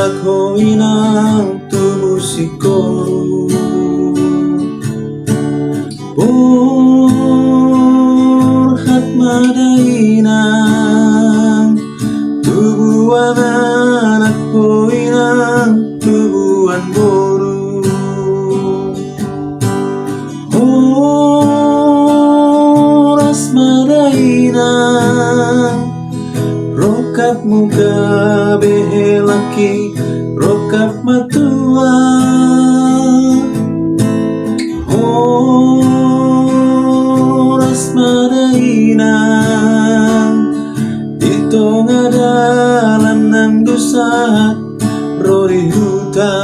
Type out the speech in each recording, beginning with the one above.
lakhoy ng tubusiko. Borhat maday ng tubuan ako'y ng tubuan boru. Oras maday ng rokap muka behelaki rokap matua. Oras maday ng ito nga dalan ng dusa rori huta.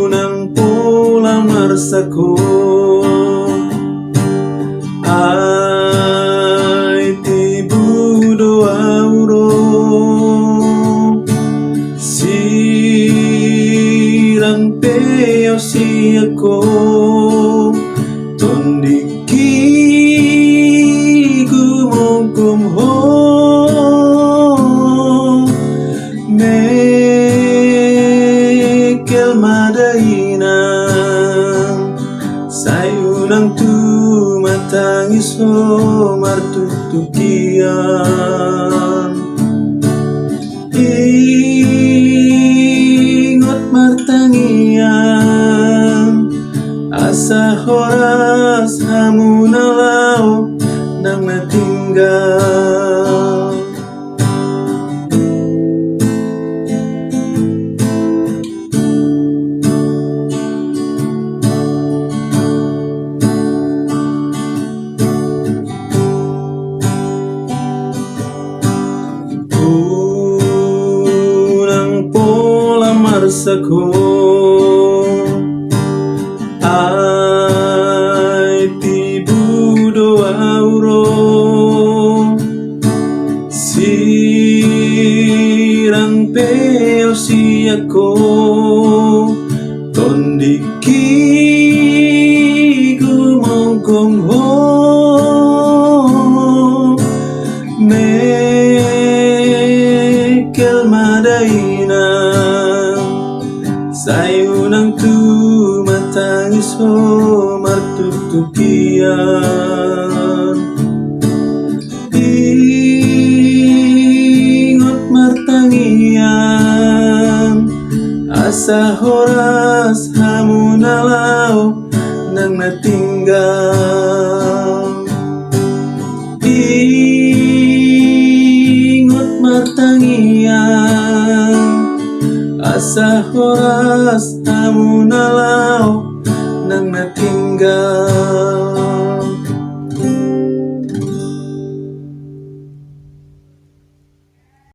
Unang pulang marsako ay tibudo auro sirang peo si ako tondiki gumongkum ho mekel madainang sayunang tumatangis ho martutukian. Ingot martangian asa horas hamunalaw nang natinggal. Unang pola marsako ay tibudo auro sirang peo si ako tondiki gumongkong ho mekel madainang sayunang tumatangis ho martutukian. Ingot martangian asa horas hamunalaw nang natinggal. Ingot martangian asa horas hamunalaw nang natinggal.